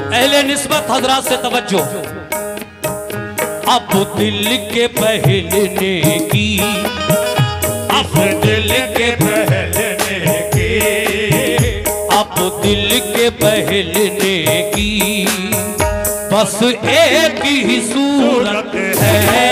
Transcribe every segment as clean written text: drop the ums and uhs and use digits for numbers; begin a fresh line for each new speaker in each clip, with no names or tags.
अहले निस्बत हजरात से तवज्जो। अब दिल के बहलने की, अब दिल के बहलने की, अब दिल के बहलने की बस एक ही सूरत है।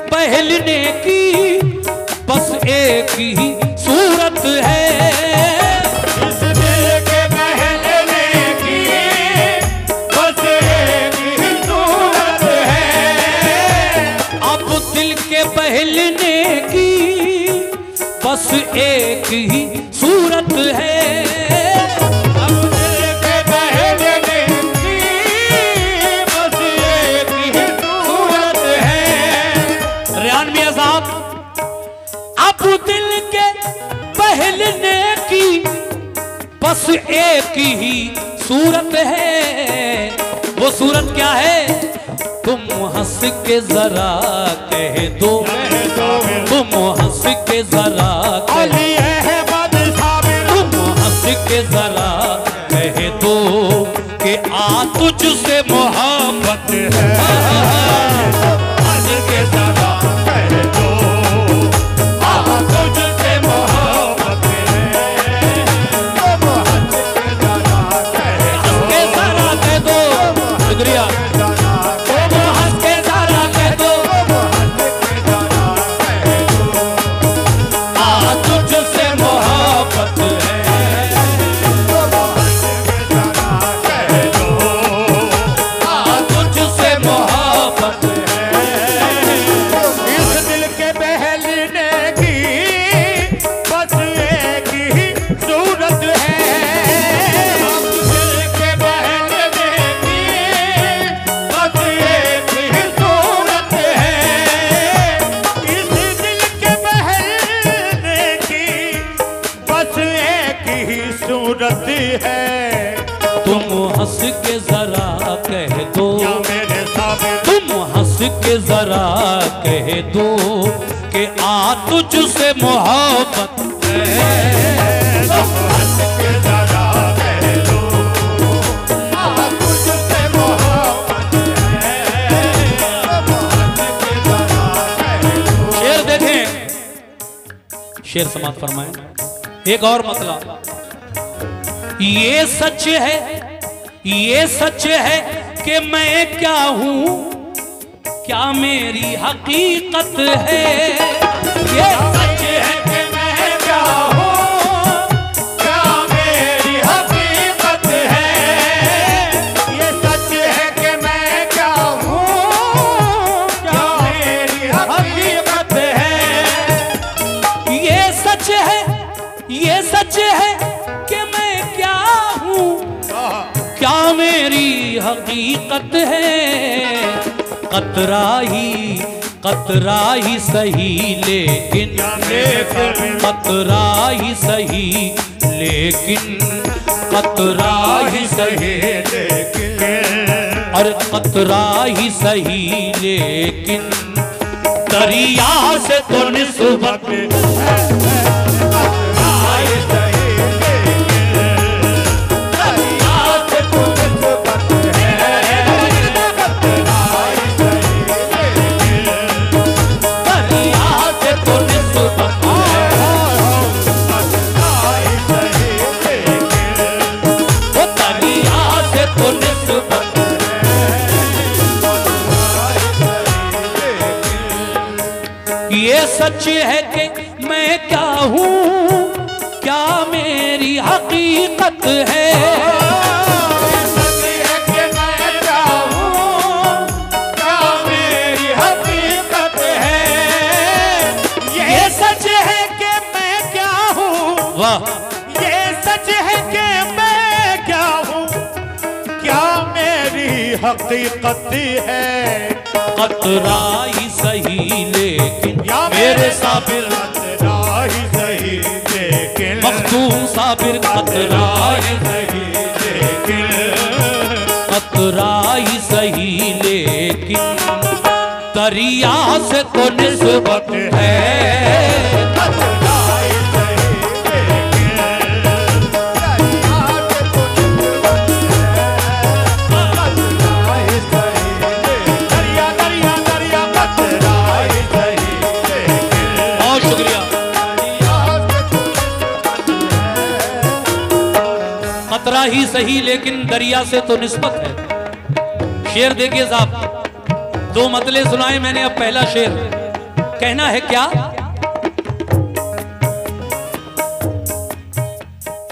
बहलने की बस एक ही सूरत है।
इस दिल के बहलने की बस एक ही सूरत है।
अब दिल के बहलने की बस एक ही सूरत है।
अब दिल के बहलने की बस एक ही सूरत है।
रियान मियां साहब, अब दिल के बहलने की बस एक ही सूरत है। वो सूरत क्या है? तुम हंस के जरा कह दो, तुम हंस के जरा
अली अहमद साबिर,
तुम हंस के जरा कह दो कि आ तुझसे मोहब्बत है।
हंस के जरा कह दो आ तुझसे मोहब्बत है। तुम हंस के जरा कह दो,
के जरा कह दो। शुक्रिया। तुम हंस के जरा कह दो, आ तुझसे मोहब्बत है। आ तुझसे मोहब्बत है।
इस दिल के बहलने की बस एक ही सूरत है। दिल के बहलने की बस एक ही सूरत है। इस दिल के बहलने की बस एक ही सूरत है।
तुम हंस के जरा कह दो,
या मेरे साबिर,
तुम हंस के जरा कह दो कि आ तुझसे मोहब्बत है।
तुम हंस के जरा कह दो आ तुझसे मोहब्बत है। तुम हंस के जरा कह दो।
शेर देखें, शेर समाप्त फरमाएं। एक और मतलब, ये सच है, ये सच है कि मैं क्या हूं, क्या मेरी हकीकत है। ये सच है कि मैं क्या हूं,
क्या मेरी हकीकत है। ये सच है कि मैं क्या हूँ, क्या मेरी हकीकत है।
ये सच है, ये सच है कि मैं क्या हूं, क्या मेरी हकीकत है। कतरा ही सही लेकिन, कतरा ही सही लेकिन, कतरा ही सही और कतरा ही सही लेकिन दरिया से तो निस्बत ये सच है कि मैं क्या हूँ, क्या मेरी हकीकत है।
सच है कि मैं क्या हूँ, क्या मेरी हकीकत है।
वाह।
ये सच है कि मैं क्या हूँ, क्या मेरी हकीकत है।
कतरा ही सही लेकिन
या
मेरे साबिर,
कतरा ही सही लेकिन
मखदूम साबिर, कतरा ही
सही लेकिन
कतरा ही सही लेकिन दरिया से तो निस्बत है। कतरा ही सही लेकिन दरिया से तो निस्बत है। शेर देखिए साहब, दो मतले सुनाए मैंने, अब पहला शेर कहना है क्या।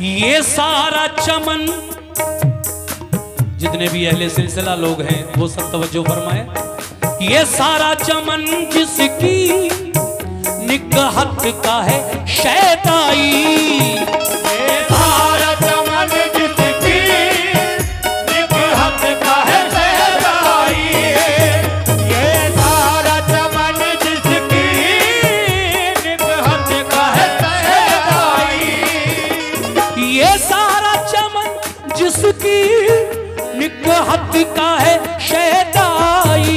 ये सारा चमन, जितने भी अहले सिलसिला लोग हैं वो सब तवज्जो फरमाए। ये सारा चमन जिसकी निकहत का है शैताई, जिसकी निकहत का है शैताई। ये सारा चमन जिसकी निकहत का है शैताई,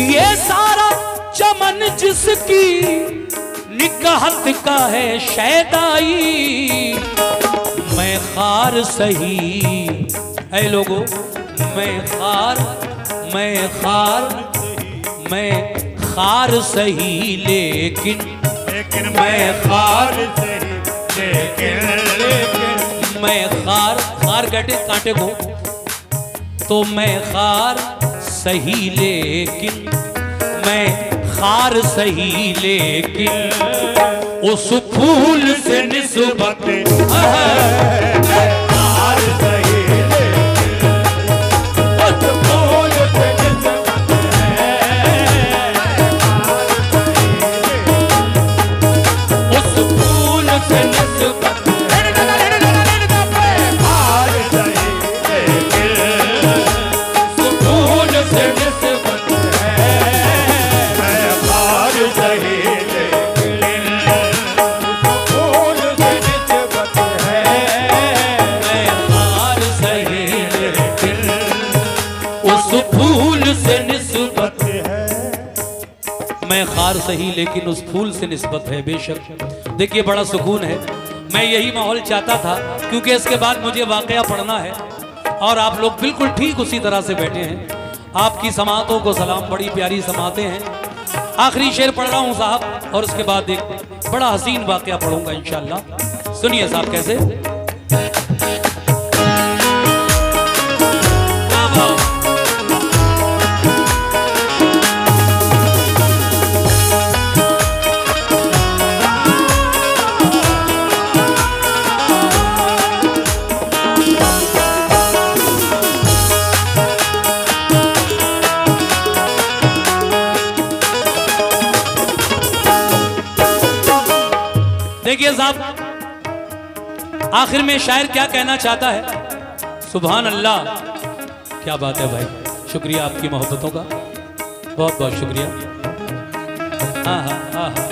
ये सारा चमन जिसकी निकहत का है शैताई। मैं खार सही, ऐ लोगो मैं खार खार सही लेकिन मैं खार सही लेकिन मैं खार कांटे को, तो मैं खार सही लेकिन मैं खार सही लेकिन उस फूल से निस्बत है। मैं खार सही लेकिन उस फूल से निस्बत है। बेशक देखिए बड़ा सुकून है। मैं यही माहौल चाहता था क्योंकि इसके बाद मुझे वाकया पढ़ना है और आप लोग बिल्कुल ठीक उसी तरह से बैठे हैं। आपकी समातों को सलाम, बड़ी प्यारी समातें हैं। आखिरी शेर पढ़ रहा हूँ साहब और उसके बाद एक बड़ा हसीन वाकया पढ़ूंगा इंशाल्लाह। सुनिए साहब कैसे। देखिए साहब आखिर में शायर क्या कहना चाहता है। सुभान अल्लाह, क्या बात है भाई, शुक्रिया आपकी मोहब्बतों का, बहुत बहुत शुक्रिया। हाँ हाँ हाँ हाँ।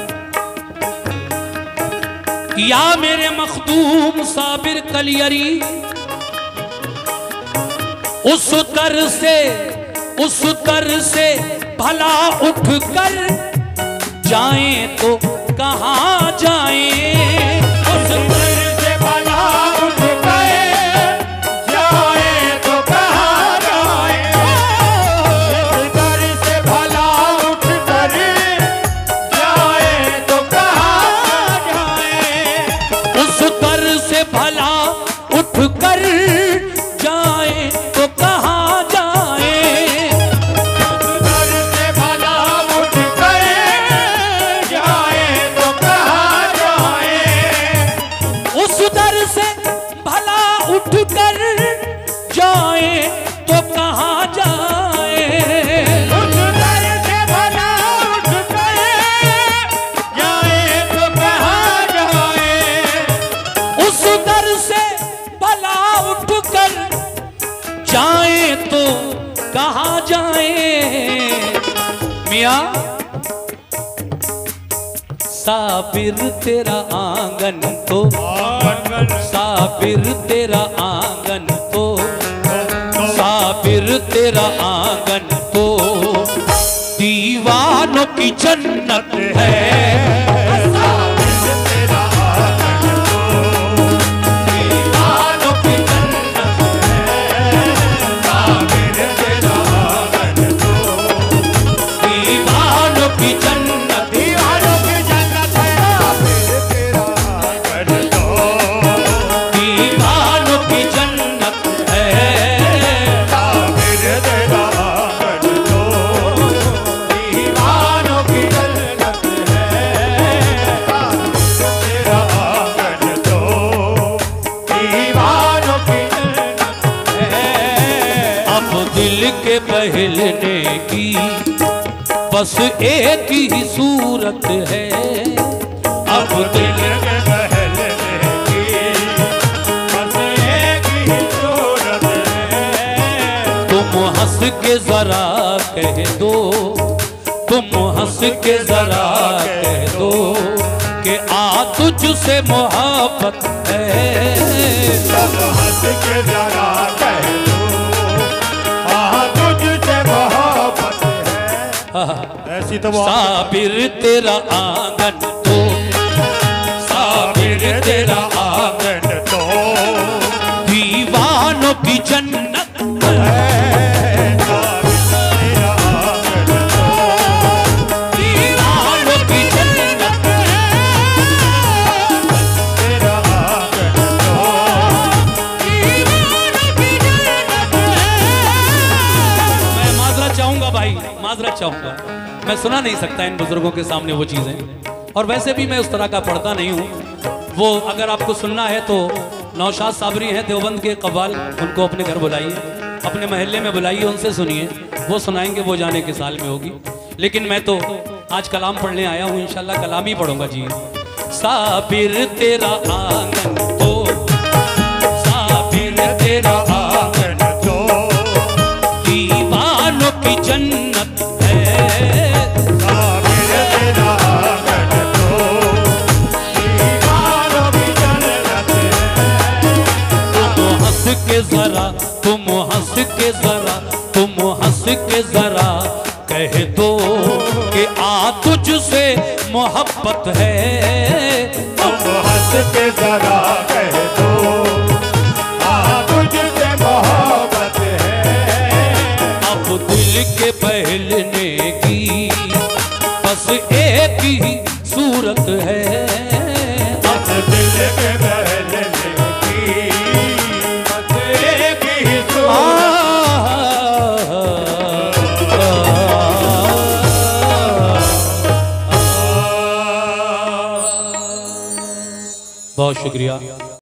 या मेरे मखदूम साबिर कलियरी, उस तर से भला उठ कर जाएं तो कहाँ जाएं। उस तर से भला उठ कर जाएं तो कहाँ जाएं। उस तर से भला उठ कर जाएं तो कहाँ जाएं। उस तर से भला उठ कर जाएं तो कहाँ जाएं। उस दर से भला उठ कर जाएं तो कहाँ जाएं। जाए तो कहाँ जाए मियाँ, साबिर तेरा आंगन तो, साबिर तेरा आंगन तो, साबिर तेरा आंगन तो दीवानों की जन्नत है। के बहलने की बस एक ही सूरत है, अब दिल के बहलने की बस एक ही सूरत है। तुम हंस के जरा कह दो, तुम हंस के जरा कह दो कि आ तुझसे मोहब्बत है। तुम हंस के जरा कह दो
ऐसी तो
साबिर तेरा आंगन तो, साबिर तेरा आंगन तो दीवानों की जन्नत है।
तेरा आंगन तो
दीवानों की जन्नत है।
तेरा आंगन तो
दीवानों की जन्नत है। मैं माजरत चाहूंगा भाई, माजरत चाहूंगा, मैं सुना नहीं सकता इन बुजुर्गों के सामने वो चीज़ें, और वैसे भी मैं उस तरह का पढ़ता नहीं हूँ। वो अगर आपको सुनना है तो नौशाद साबरी हैं देवबंद के कव्वाल, उनको अपने घर बुलाइए, अपने महल्ले में बुलाइए, उनसे सुनिए, वो सुनाएंगे, वो जाने के साल में होगी। लेकिन मैं तो आज कलाम पढ़ने आया हूँ, इंशाल्लाह कलाम ही पढ़ूंगा जी। साबिर तेरा आंगन तो, साबिर तेरा आंगन तो दीवानों की जन्नत है।
साबिर तेरा आंगन तो दीवानों की जन्नत है।
तुम हंस के जरा, तुम हंस के जरा, तुम हंस के जरा कह दो कि आ तुझसे मोहब्बत है।
तुम हंस के जरा कह दो आ तुझसे मोहब्बत है।
अब दिल के बहलने की बस एक ही सूरत है।
अब दिल के बहलने की बस एक ही सूरत।
बहुत शुक्रिया।